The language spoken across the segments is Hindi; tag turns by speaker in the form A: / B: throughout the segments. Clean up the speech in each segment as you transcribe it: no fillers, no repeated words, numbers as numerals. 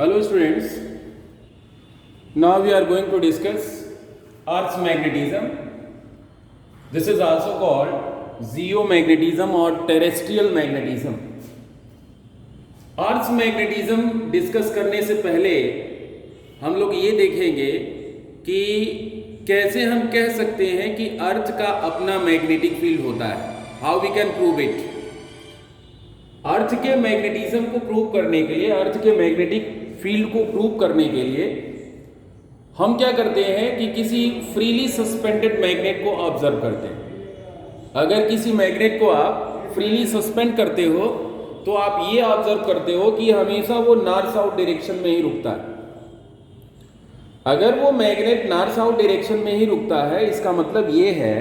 A: Hello students, now we are going to discuss Earth's magnetism. This is also called geomagnetism or terrestrial magnetism. Earth's magnetism discuss करने से पहले हम लोग ये देखेंगे कि कैसे हम कह सकते हैं कि अर्थ का अपना मैग्नेटिक फील्ड होता है. How we can prove it. Earth के मैग्नेटिज्म को प्रूव करने के लिए, अर्थ के मैग्नेटिक फील्ड को प्रूव करने के लिए हम क्या करते हैं कि किसी फ्रीली सस्पेंडेड मैग्नेट को ऑब्जर्व करते हैं. अगर किसी मैग्नेट को आप फ्रीली सस्पेंड करते हो तो आप ये ऑब्जर्व करते हो कि हमेशा वो नॉर्थ साउथ डायरेक्शन में ही रुकता है. अगर वो मैग्नेट नॉर्थ साउथ डायरेक्शन में ही रुकता है, इसका मतलब ये है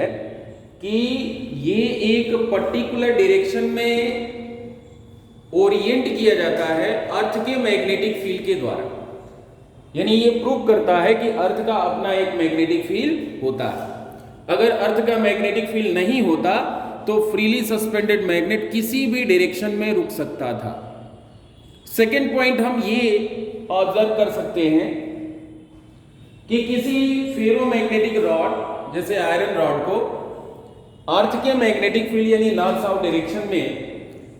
A: कि ये एक पर्टिकुलर डायरेक्शन में ओरिएंट किया जाता है अर्थ के मैग्नेटिक फील्ड के द्वारा. यानी ये प्रूव करता है कि अर्थ का अपना एक मैग्नेटिक फील्ड होता है. अगर अर्थ का मैग्नेटिक फील्ड नहीं होता तो फ्रीली सस्पेंडेड मैग्नेट किसी भी डायरेक्शन में रुक सकता था. सेकेंड पॉइंट हम ये ऑब्जर्व कर सकते हैं कि किसी फेरोमैग्नेटिक रॉड जैसे आयरन रॉड को अर्थ के मैग्नेटिक फील्ड यानी नॉर्थ साउथ डायरेक्शन में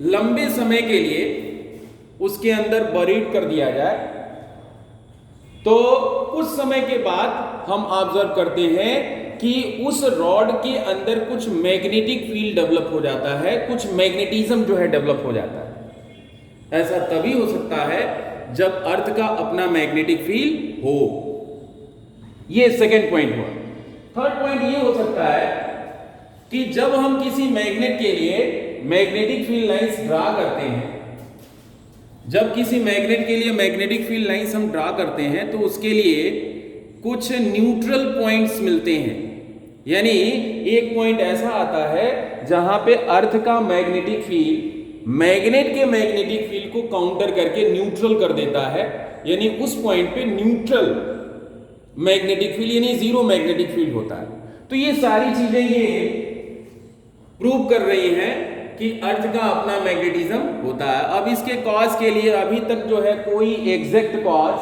A: लंबे समय के लिए उसके अंदर बरीड कर दिया जाए तो कुछ समय के बाद हम ऑब्जर्व करते हैं कि उस रॉड के अंदर कुछ मैग्नेटिक फील्ड डेवलप हो जाता है, कुछ मैग्नेटिज्म जो है डेवलप हो जाता है. ऐसा तभी हो सकता है जब अर्थ का अपना मैग्नेटिक फील्ड हो. ये सेकेंड पॉइंट हुआ. थर्ड पॉइंट ये हो सकता है कि जब हम किसी मैग्नेट के लिए मैग्नेटिक फील्ड लाइंस ड्रा करते हैं, जब किसी मैग्नेट के लिए मैग्नेटिक फील्ड लाइंस हम ड्रा करते हैं तो उसके लिए कुछ न्यूट्रल पॉइंट्स मिलते हैं. यानी एक पॉइंट ऐसा आता है जहां पे अर्थ का मैग्नेटिक फील्ड मैग्नेट के मैग्नेटिक फील्ड को काउंटर करके न्यूट्रल कर देता है. यानी उस पॉइंट पे न्यूट्रल मैग्नेटिक फील्ड यानी जीरो मैग्नेटिक फील्ड होता है. तो ये सारी चीजें ये प्रूव कर रही हैं कि अर्थ का अपना मैग्नेटिज्म होता है. अब इसके कॉज के लिए अभी तक जो है कोई एग्जैक्ट कॉज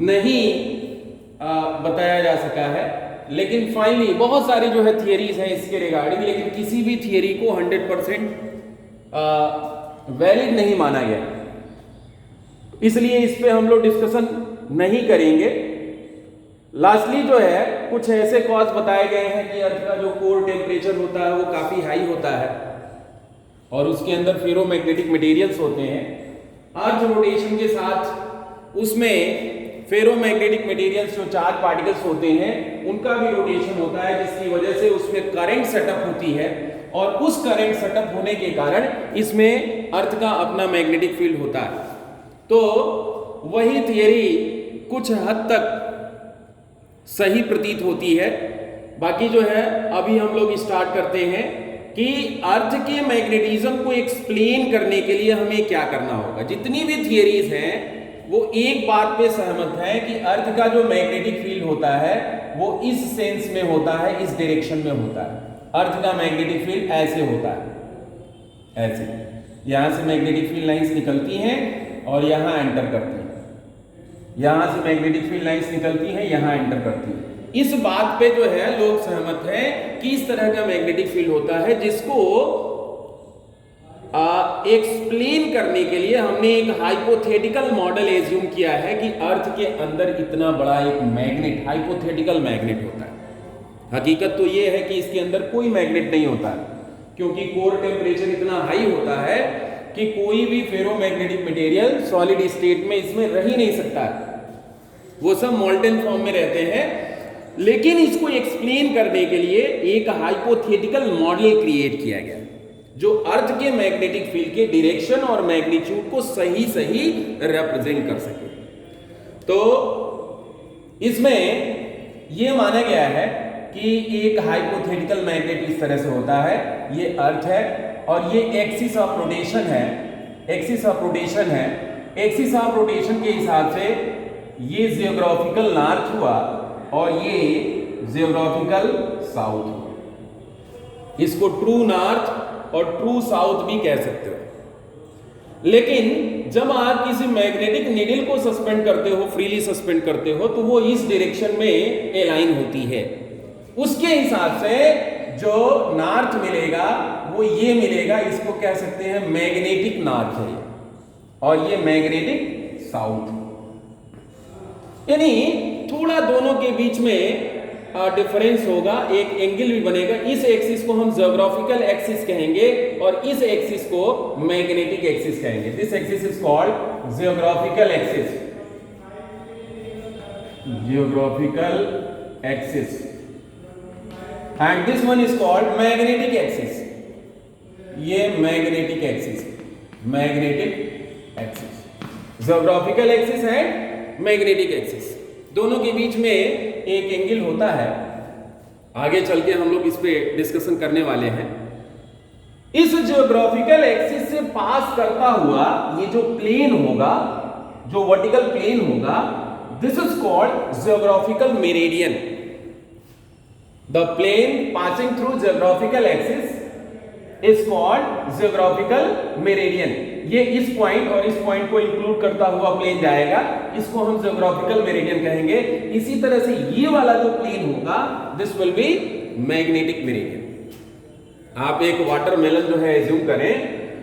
A: नहीं बताया जा सका है, लेकिन फाइनली बहुत सारी जो है थियरीज हैं इसके रिगार्डिंग, लेकिन किसी भी थियरी को 100% वैलिड नहीं माना गया. इसलिए इस पे हम लोग डिस्कशन नहीं करेंगे. लास्टली जो है कुछ ऐसे कॉज बताए गए हैं कि अर्थ का जो कोर टेम्परेचर होता है वो काफी हाई होता है और उसके अंदर फेरोमैग्नेटिक मटेरियल्स होते हैं. अर्थ रोटेशन के साथ उसमें फेरोमैग्नेटिक मटेरियल्स जो चार्ज पार्टिकल्स होते हैं उनका भी रोटेशन होता है, जिसकी वजह से उसमें करंट सेटअप होती है और उस करंट सेटअप होने के कारण इसमें अर्थ का अपना मैग्नेटिक फील्ड होता है. तो वही थियरी कुछ हद तक सही प्रतीत होती है. बाकी जो है अभी हम लोग स्टार्ट करते हैं कि अर्थ के मैग्नेटिज्म को एक्सप्लेन करने के लिए हमें क्या करना होगा. जितनी भी थियरीज हैं वो एक बात पे सहमत है कि अर्थ का जो मैग्नेटिक फील्ड होता है वो इस सेंस में होता है, इस डायरेक्शन में होता है. अर्थ का मैग्नेटिक फील्ड ऐसे होता है, ऐसे यहां से मैग्नेटिक फील्ड लाइंस निकलती हैं और यहां एंटर करती हैं. यहां से मैग्नेटिक फील्ड लाइंस निकलती हैं, यहां एंटर करती हैं. इस बात पे जो है लोग सहमत हैं कि इस तरह का मैग्नेटिक फील्ड होता है, जिसको एक्सप्लेन करने के लिए हमने एक हाइपोथेटिकल मॉडल एज्यूम किया है कि अर्थ के अंदर इतना बड़ा एक मैग्नेट, हाइपोथेटिकल मैग्नेट होता है. हकीकत तो ये है कि इसके अंदर कोई मैग्नेट नहीं होता है, क्योंकि कोर टेम्परेचर इतना हाई होता है कि कोई भी फेरोमैग्नेटिक मटेरियल सॉलिड स्टेट में इसमें रह ही नहीं सकता है. वो सब मोल्टेन फॉर्म में रहते हैं. लेकिन इसको एक्सप्लेन करने के लिए एक हाइपोथेटिकल मॉडल क्रिएट किया गया जो अर्थ के मैग्नेटिक फील्ड के डायरेक्शन और मैग्नीट्यूड को सही सही रिप्रेजेंट कर सके. तो इसमें यह माना गया है कि एक हाइपोथेटिकल मैग्नेट इस तरह से होता है. ये अर्थ है और ये एक्सिस ऑफ रोटेशन है, एक्सिस ऑफ रोटेशन है. एक्सिस ऑफ रोटेशन के हिसाब से ये जियोग्राफिकल नॉर्थ हुआ और ये जियोग्राफिकल साउथ हुआ. इसको ट्रू नॉर्थ और ट्रू साउथ भी कह सकते हो. लेकिन जब आप किसी मैग्नेटिक नीडल को सस्पेंड करते हो, फ्रीली सस्पेंड करते हो, तो वो इस डायरेक्शन में अलाइन होती है। उसके हिसाब से जो नॉर्थ मिलेगा वो ये मिलेगा, इसको कह सकते हैं मैग्नेटिक नॉर्थ है, और ये मैग्नेटिक साउथ। यानी थोड़ा दोनों के बीच में डिफरेंस होगा, एक एंगल भी बनेगा। इस एक्सिस को हम ज्योग्राफिकल एक्सिस कहेंगे और इस एक्सिस को मैग्नेटिक एक्सिस कहेंगे। This axis is called geographical axis, geographical axis, and this one is called magnetic axis. ये magnetic axis, magnetic axis, geographical axis and magnetic axis, दोनों के बीच में एक एंगल होता है। आगे चल के हम लोग इस पे डिस्कशन करने वाले हैं। इस ज्योग्राफिकल एक्सिस से पास करता हुआ ये जो प्लेन होगा, जो वर्टिकल प्लेन होगा, this is called geographical meridian. The plane passing through geographical axis is called geographical meridian. ये इस पॉइंट और इस पॉइंट को इंक्लूड करता हुआ प्लेन जाएगा, इसको हम ज्योग्राफिकल मेरिडियन कहेंगे। इसी तरह से ये वाला जो प्लेन होगा, this will be magnetic meridian. आप एक वाटरमेलन जो है एज्यूम करें,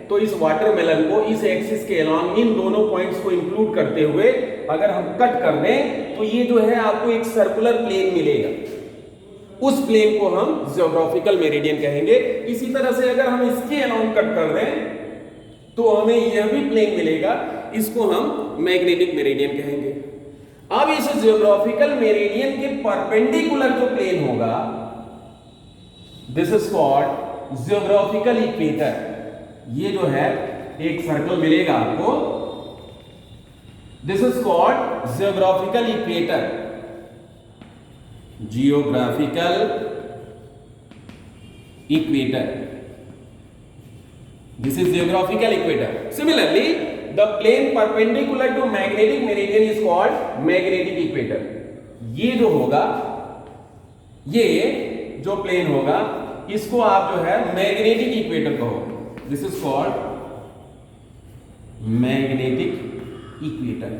A: तो इस वाटरमेलन को इस एक्सिस के अलोंग इन दोनों पॉइंट्स को इंक्लूड करते हुए अगर हम कट कर दें, तो ये जो है आपको एक सर्कुलर प्लेन मिलेगा। उस प्लेन को हम ज्योग्राफिकल मेरिडियन कहेंगे। इसी तरह से अगर हम इसके अलोंग कट कर दें, तो हमें यह भी प्लेन मिलेगा, इसको हम मैग्नेटिक मेरिडियन कहेंगे। अब इस ज्योग्राफिकल मेरिडियन के परपेंडिकुलर जो प्लेन होगा, this is called geographical equator. ये जो है एक सर्कल मिलेगा आपको, this is called geographical equator, geographical equator. This is geographical equator. Similarly, the plane perpendicular to magnetic meridian is called magnetic equator. ये जो होगा, ये जो प्लेन होगा, इसको आप जो है मैग्नेटिक इक्वेटर कहोगे। This is called magnetic equator.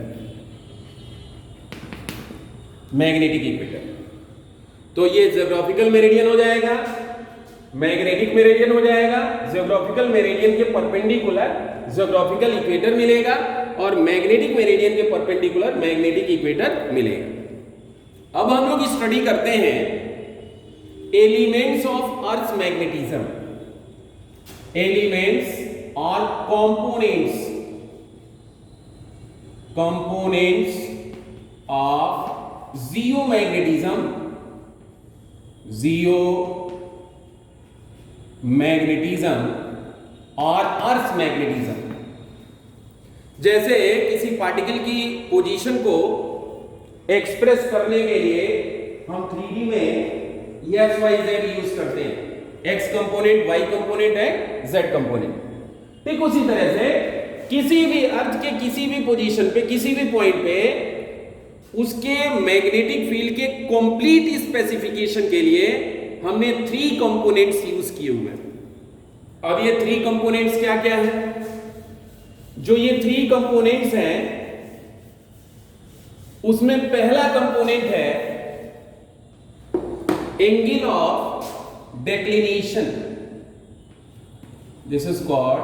A: Magnetic equator. तो ये ज्योग्राफिकल मेरिडियन हो जाएगा, मैग्नेटिक मेरिडियन हो जाएगा, ज्योग्राफिकल मेरिडियन के परपेंडिकुलर ज्योग्राफिकल इक्वेटर मिलेगा, और मैग्नेटिक मेरिडियन के परपेंडिकुलर मैग्नेटिक इक्वेटर मिलेगा। अब हम लोग स्टडी करते हैं elements of earth magnetism, elements और कंपोनेंट्स, कंपोनेंट्स ऑफ जियोमैग्नेटिज्म, मैग्नेटिज्म और अर्थ मैग्नेटिज्म। जैसे किसी पार्टिकल की पोजीशन को एक्सप्रेस करने के लिए हम 3D में एक्स वाई जेड यूज करते हैं, एक्स कंपोनेंट, वाई कंपोनेंट है, जेड कंपोनेंट। ठीक उसी तरह से किसी भी अर्थ के किसी भी पोजीशन पे, किसी भी पॉइंट पे उसके मैग्नेटिक फील्ड के कंप्लीट स्पेसिफिकेशन के लिए हमने 3 कंपोनेंट्स यूज किए हुए हैं। अब ये 3 कंपोनेंट्स क्या क्या हैं? जो ये 3 कंपोनेंट्स हैं, उसमें पहला कंपोनेंट है angle of declination. This is called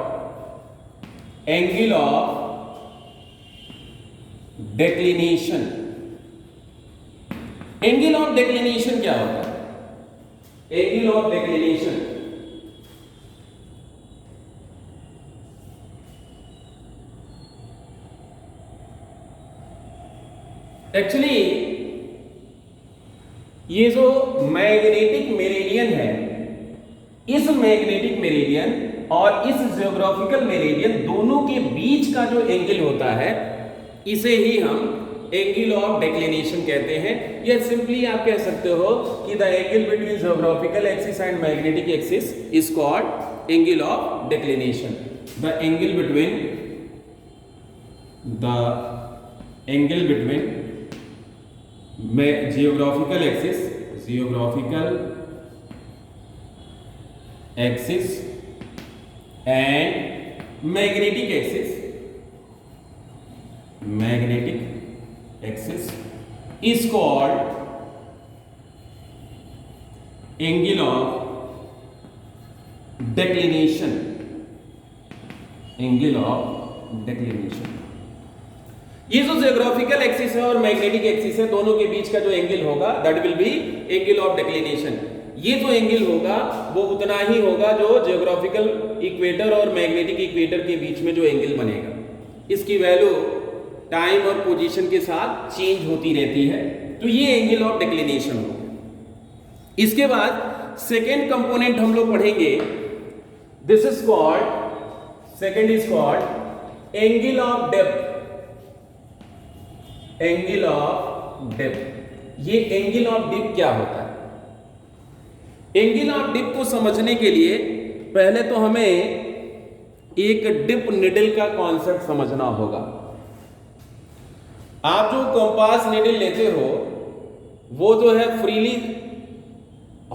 A: angle of declination. Angle of declination क्या होता है? एंगल ऑफ डेक्लिनेशन एक्चुअली ये जो मैग्नेटिक मेरिडियन है, इस मैग्नेटिक मेरिडियन और इस ज्योग्राफिकल मेरिडियन दोनों के बीच का जो एंगल होता है, इसे ही हम एंगल ऑफ डेक्लिनेशन कहते हैं। या सिंपली आप कह सकते हो कि the angle between geographical axis and magnetic axis is called angle of declination. The angle between geographical axis and magnetic axis magnetic axis is called angle of declination. Angle of declination, ये जो जियोग्राफिकल एक्सिस है और मैग्नेटिक एक्सिस है, दोनों के बीच का जो एंगल होगा that will B angle of declination. ये जो एंगल होगा वो उतना ही होगा जो जियोग्राफिकल इक्वेटर और मैग्नेटिक इक्वेटर के बीच में जो एंगल बनेगा। इसकी वैल्यू टाइम और पोजीशन के साथ चेंज होती रहती है, तो ये एंगल ऑफ डिक्लिनेशन होगा। इसके बाद सेकेंड कंपोनेंट हम लोग पढ़ेंगे, this is called, second is called angle of depth. Angle of depth, ये एंगल ऑफ डिप क्या होता है? एंगल ऑफ डिप को समझने के लिए पहले तो हमें एक डिप निडल का कॉन्सेप्ट समझना होगा। आप जो कंपास निडल लेते हो वो जो है फ्रीली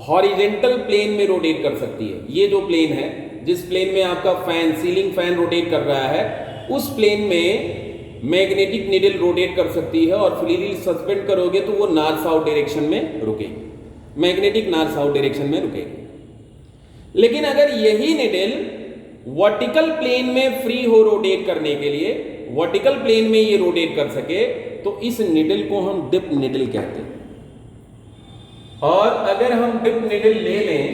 A: हॉरिजेंटल प्लेन में रोटेट कर सकती है। ये जो प्लेन है, जिस प्लेन में आपका फैन, सीलिंग फैन रोटेट कर रहा है, उस प्लेन में मैग्नेटिक निडल रोटेट कर सकती है और फ्रीली सस्पेंड करोगे तो वो नॉर्थ साउथ डायरेक्शन में रुकेगी, मैग्नेटिक नॉर्थ साउथ डायरेक्शन में रुकेगी। लेकिन अगर यही निडल वर्टिकल प्लेन में फ्री हो रोटेट करने के लिए, वर्टिकल प्लेन में ये रोटेट कर सके, तो इस निडल को हम डिप निडल कहते हैं। और अगर हम डिप निडल ले लें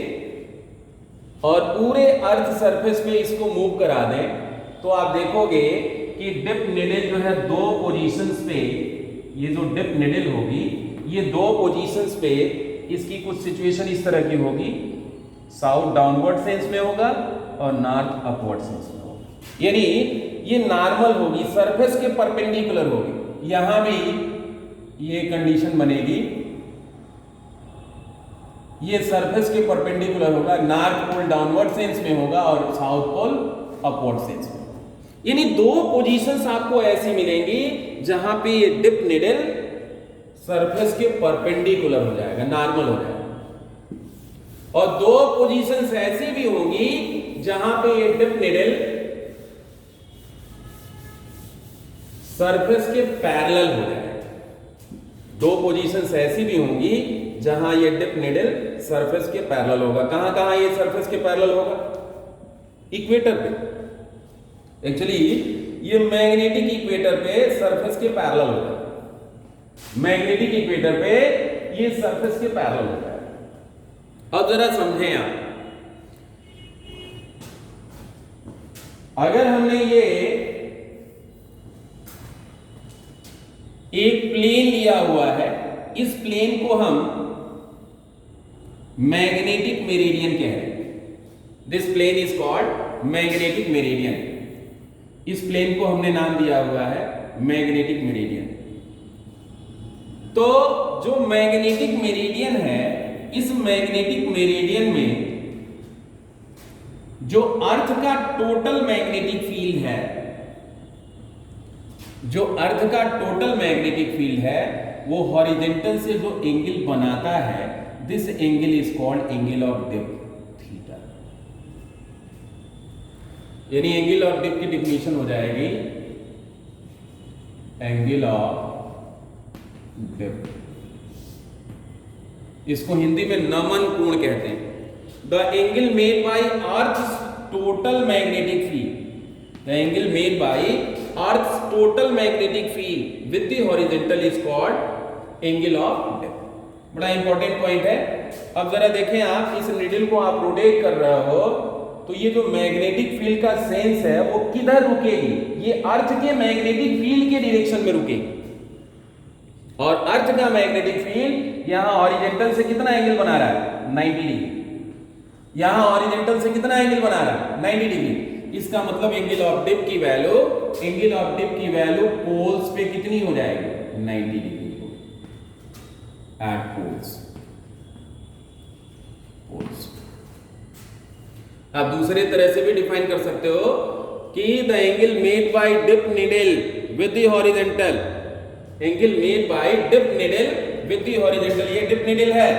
A: और पूरे अर्थ सरफेस पे इसको मूव करा दें, तो आप देखोगे कि डिप निडल जो है दो पोजीशंस पे, ये जो डिप निडल होगी ये दो पोजीशंस पे, इसकी कुछ सिचुएशन इस तरह की होगी, साउथ डाउनवर्ड सेंस में होगा और नॉर्थ अपवर्ड सेंस में होगा। यानी ये नॉर्मल होगी, सरफेस के परपेंडिकुलर होगी। यहां भी ये कंडीशन बनेगी, ये सरफेस के परपेंडिकुलर होगा, नॉर्थ पोल डाउनवर्ड सेंस में होगा और साउथ पोल अपवर्ड सेंस में। यानी दो पोजीशंस आपको ऐसी मिलेंगी जहां पे ये डिप निडल सरफेस के परपेंडिकुलर हो जाएगा, नॉर्मल हो जाएगा। और दो पोजीशंस ऐसी भी होंगी जहां पे ये डिप निडल सरफेस के पैरेलल हो जाएगा। दो पोजीशंस ऐसी भी होंगी जहां ये डिप निडल सरफेस के पैरेलल होगा। कहां कहां ये सरफेस के पैरेलल होगा? इक्वेटर पे। एक्चुअली ये मैग्नेटिक इक्वेटर पे सरफेस के पैरेलल होगा, मैग्नेटिक इक्वेटर पे ये सरफेस के पैरेलल होता है। अब जरा समझें आप, अगर हमने ये एक प्लेन लिया हुआ है, इस प्लेन को हम मैग्नेटिक मेरिडियन कह रहे हैं। This plane is called magnetic meridian. इस प्लेन को हमने नाम दिया हुआ है मैग्नेटिक मेरिडियन। तो जो मैग्नेटिक मेरिडियन है, इस मैग्नेटिक मेरिडियन में जो अर्थ का टोटल मैग्नेटिक फील्ड है, जो अर्थ का टोटल मैग्नेटिक फील्ड है, वो हॉरिजॉन्टल से जो एंगल बनाता है, this angle is called angle of dip theta. यानी एंगल ऑफ डिप की डिफिनेशन हो जाएगी एंगल ऑफ डिप, इसको हिंदी में नमन कोण कहते हैं। The angle made by earth total magnetic field, the angle made by earth total magnetic field with the horizontal is called angle of dip. बड़ा इंपॉर्टेंट पॉइंट है। अब जरा देखें आप, इस निडल को आप रोटेट कर रहे हो तो ये जो मैग्नेटिक फील्ड का सेंस है वो किधर रुकेगी? ये अर्थ के मैग्नेटिक फील्ड के डायरेक्शन में रुकेगी। और अर्थ का मैग्नेटिक फील्ड यहां हॉरिजॉन्टल से कितना एंगल बना रहा है? 90 डिग्री। यहां हॉरिजॉन्टल से कितना एंगल बना रहा है? 90 डिग्री। इसका मतलब एंगल ऑफ डिप की वैल्यू, एंगल ऑफ डिप की वैल्यू पोल्स पे कितनी हो जाएगी? 90 डिग्री एट पोल्स। आप दूसरे तरह से भी डिफाइन कर सकते हो कि the angle made by dip needle with the horizontal, angle made by dip needle with the horizontal. ये डिप निडल है,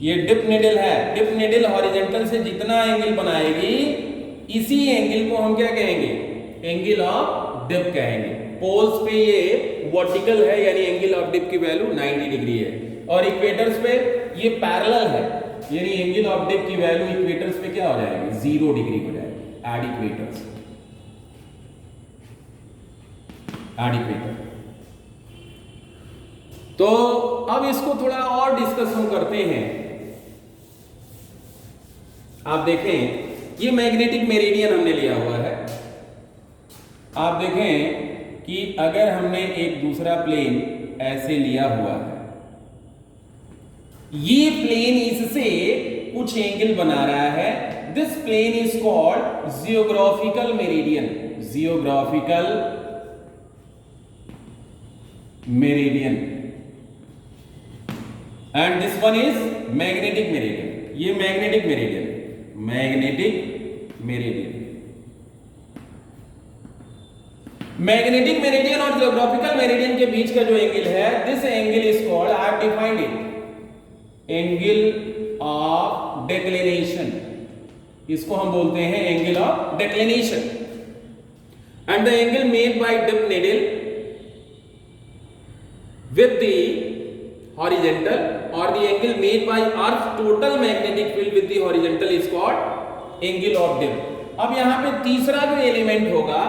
A: ये डिप निडल है। डिप निडल हॉरिजॉन्टल से जितना एंगल बनाएगी, इसी एंगल को हम क्या कहेंगे? एंगल ऑफ डिप कहेंगे। पोल्स पे ये वर्टिकल है यानी एंगल ऑफ डिप की वैल्यू 90 डिग्री है, और इक्वेटर्स पे ये पैरेलल है यानी एंगल ऑफ डिप की वैल्यू इक्वेटर्स पे क्या हो जाएगी, 0 डिग्री हो जाएगी। At equators, at equator. तो अब इसको थोड़ा और डिस्कस हम करते हैं। आप देखें ये मैग्नेटिक मेरिडियन हमने लिया हुआ है। आप देखें कि अगर हमने एक दूसरा प्लेन ऐसे लिया हुआ है, ये प्लेन इससे कुछ एंगल बना रहा है, this plane is called geographical meridian, geographical meridian, and this one is magnetic meridian. ये magnetic meridian, magnetic meridian, magnetic meridian और जियोग्राफिकल मेरिडियन के बीच का जो एंगल है, this angle is called, I have defined it, angle of declination. इसको हम बोलते हैं angle of declination. And the angle made by dip needle with the horizontal or the angle made by Earth's total magnetic field with the horizontal is called angle of dip. अब यहाँ पे तीसरा जो एलिमेंट होगा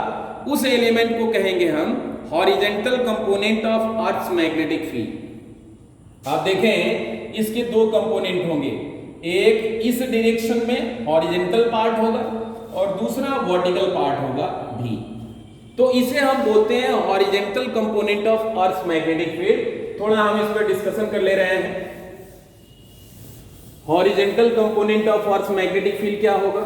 A: उस एलिमेंट को कहेंगे हम horizontal component of earth's magnetic field. आप देखें इसके दो कंपोनेंट होंगे, एक इस डायरेक्शन में हॉरिजेंटल पार्ट होगा और दूसरा वर्टिकल पार्ट होगा भी। तो इसे हम बोलते हैं horizontal component of earth's magnetic field. थोड़ा हम इस पर डिस्कशन कर ले रहे हैं। Horizontal component of earth's magnetic field क्या होगा?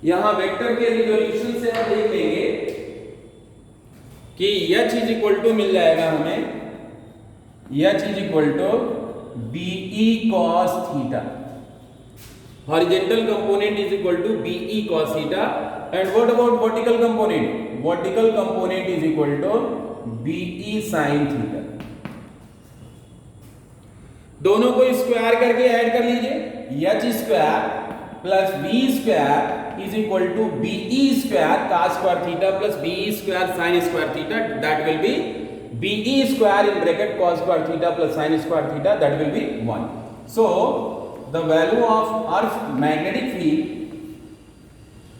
A: यहां वेक्टर के रिजोल्यूशन से हम देख लेंगे कि H इज इक्वल टू मिल जाएगा हमें, H is equal to BE cos theta. Horizontal component is equal to BE cos theta, and what about vertical component? Vertical component is equal to BE sin theta। दोनों को स्क्वायर करके ऐड कर लीजिए, H square plus B square is equal to BE square cos square theta plus BE square sin square theta, that will be BE square in bracket cos square theta plus sin square theta, that will be 1। So the value of Earth's magnetic field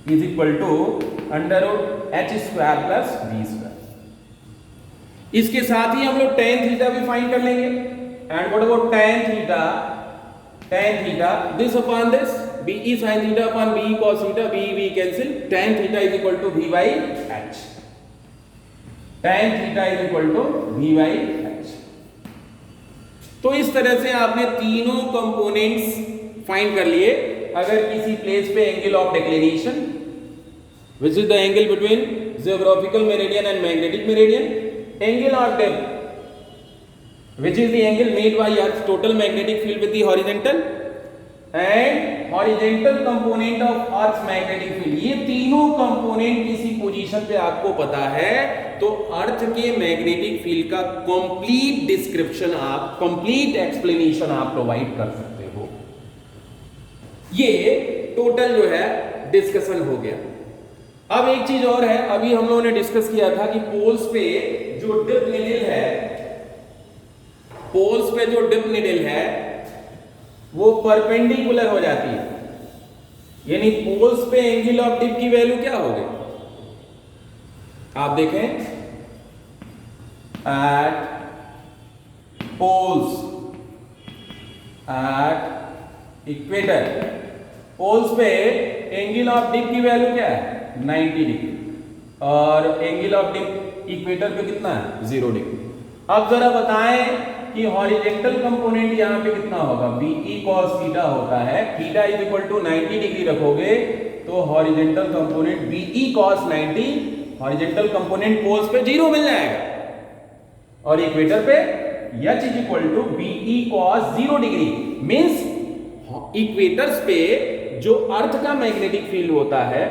A: is equal to under root H square plus B square। इसके साथ ही हम लोग tan थीटा भी फाइंड कर लेंगे। And what about tan theta? tan theta this upon this, BE sin theta upon BE cos theta, BE cancel, tan theta is equal to V by H, tan theta is equal to V by H। तो इस तरह से आपने तीनों कंपोनेंट्स फाइंड कर लिए। अगर किसी प्लेस पे angle of declination which is the angle between geographical meridian and magnetic meridian, angle of dip which is the angle made by earth's total magnetic field with the horizontal, and horizontal component of earth's magnetic field. ये तीनों कंपोनेंट किसी पोजीशन पे आपको पता है तो अर्थ के मैग्नेटिक फील्ड का कंप्लीट डिस्क्रिप्शन आप, कंप्लीट एक्सप्लेनेशन आप प्रोवाइड कर सकते हो। ये टोटल जो है डिस्कशन हो गया। अब एक चीज और है, अभी हम लोगों ने डिस्कस किया था कि पोल्स पे जो डिप नीडल है, पोल्स पे जो डिप नीडल है वो परपेंडिकुलर हो जाती है, यानी पोल्स पे एंगल ऑफ डिप की वैल्यू क्या होगी? आप देखें at poles, at equator, poles पे एंगल ऑफ डिप की वैल्यू क्या है? 90 डिग्री, और एंगल ऑफ डिप इक्वेटर पे कितना है? 0 डिग्री। अब जरा बताएं कि हॉरिजेंटल कंपोनेंट यहां पे कितना होगा? BE cos थीटा होता है, theta is equal to 90 degree रखोगे तो horizontal component BE cos 90, horizontal component poles पे 0 मिल जाएगा, और इक्वेटर पे H is equal to BE cos 0 degree. Means equators पे जो अर्थ का मैग्नेटिक फील्ड होता है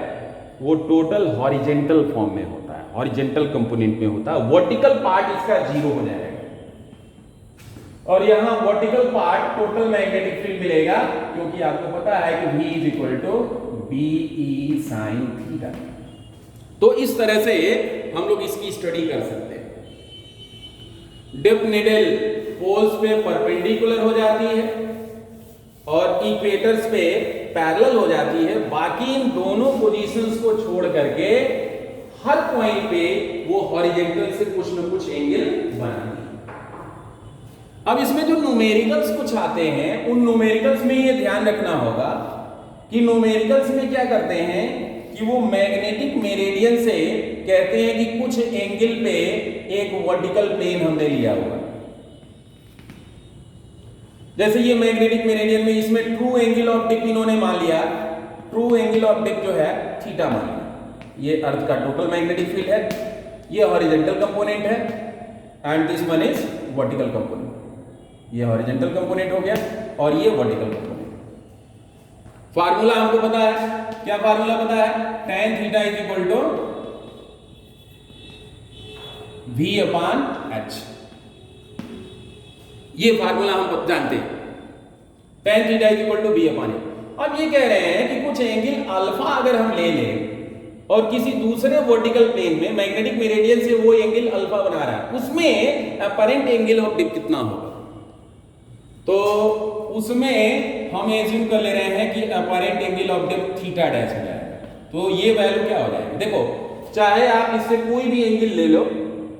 A: वो टोटल हॉरिजेंटल फॉर्म में होता है, हॉरिजेंटल कंपोनेंट में होता है। वर्टिकल पार्ट इसका 0 हो जाएगा, और यहां vertical part total magnetic field मिलेगा, क्योंकि आपको पता है कि V is equal to BE sin theta. तो इस तरह से हम लोग इसकी स्टडी कर सकते हैं। डिप नीडल पोल्स पे परपेंडिकुलर हो जाती है और इक्वेटर्स पे पैरेलल हो जाती है। बाकी इन दोनों पोजीशंस को छोड़ करके हर पॉइंट पे वो हॉरिजॉन्टल से कुछ न कुछ एंगल बनाएंगे। अब इसमें जो न्यूमेरिकल्स कुछ आते हैं, उन न्यूमेरिकल्स में ये ध्यान रखना होगा कि न्यूमेरिकल्स में क्या करते हैं कि वो मैग्नेटिक मेरिडियन से कहते हैं कि कुछ एंगल पे एक वर्टिकल प्लेन हमने लिया हुआ। जैसे ये मैग्नेटिक मेरिडियन में इसमें ट्रू एंगल ऑफ डिप इन्होंने मान लिया, ट्रू एंगल ऑफ डिप जो है थीटा मान लिया। ये अर्थ का टोटल मैग्नेटिक फील्ड है, ये हॉरिजॉन्टल कंपोनेंट है and this one is vertical component. ये हॉरिजॉन्टल कंपोनेंट हो गया और ये वर्टिकल कंपोनेंट। फार्मूला हमको पता है, क्या फार्मूला पता है? tan theta is equal to V upon H। ये फार्मूला हम जानते हैं, tan theta is equal to V upon H। अब ये कह रहे हैं कि कुछ एंगल अल्फा अगर हम ले लें और किसी दूसरे वर्टिकल प्लेन में मैग्नेटिक मेरिडियन से वो एंगल अल्फा बना रहा है, उसमें अपरेंट एंगल ऑफ डिप कितना होगा? तो उसमें हम एज्यूम कर ले रहे हैं कि apparent angle of dip theta dash हो जाएगा। तो ये वैल्यू क्या हो जाएगी? देखो, चाहे आप इससे कोई भी एंगल ले लो,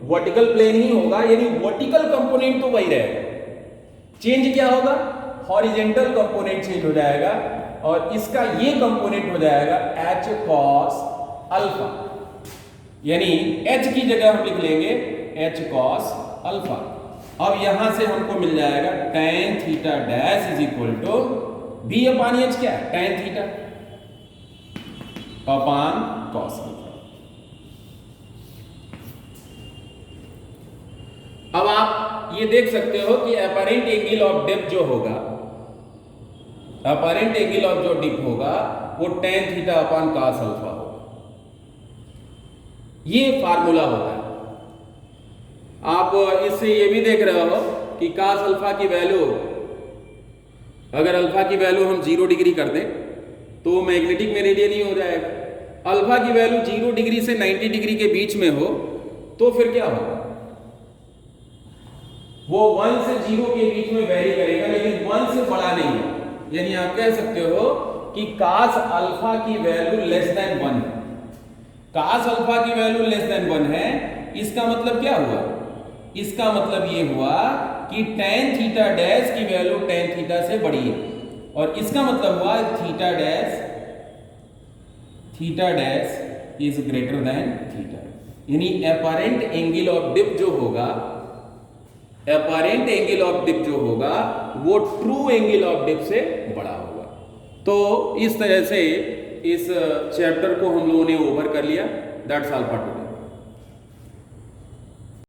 A: वर्टिकल प्लेन ही होगा, यानी वर्टिकल कंपोनेंट तो वही रहेगा। चेंज क्या होगा? हॉरिजॉन्टल कंपोनेंट चेंज हो जाएगा और इसका ये कंपोनेंट हो जाएगा h cos अल्फा, यानी h की जगह हम लिख लेंगे h cos अल्फा। अब यहां से हमको मिल जाएगा tan theta dash is equal to V upon H। क्या है? tan theta upon cos alpha. अब आप ये देख सकते हो कि अपरेंट एंगल ऑफ डिप जो होगा, अपरेंट एंगल ऑफ जो डिप होगा वो tan theta upon cos alpha होगा। ये फार्मूला होता है। आप इससे ये भी देख रहे हो कि cos अल्फा की वैल्यू, अगर अल्फा की वैल्यू हम 0 डिग्री कर दें तो मैग्नेटिक मेरिडियन ही हो जाएगा। अल्फा की वैल्यू 0 डिग्री से 90 डिग्री के बीच में हो तो फिर क्या होगा? वो 1 से 0 के बीच में वेरी करेगा, लेकिन 1 से बड़ा नहीं है। यानी आप कह सकते हो कि cos अल्फा की वैल्यू लेस देन 1 है। cos अल्फा की वैल्यू लेस देन 1 है, इसका मतलब क्या हुआ? इसका मतलब ये हुआ कि tan थीटा डैश की वैल्यू tan थीटा से बड़ी है और इसका मतलब हुआ theta dash is greater than theta. यानी अपरेंट एंगल ऑफ डिप जो होगा, अपरेंट एंगल ऑफ डिप जो होगा वो ट्रू एंगल ऑफ डिप से बड़ा होगा। तो इस तरह से इस चैप्टर को हम लोगों ने ओवर कर लिया। That's all for today.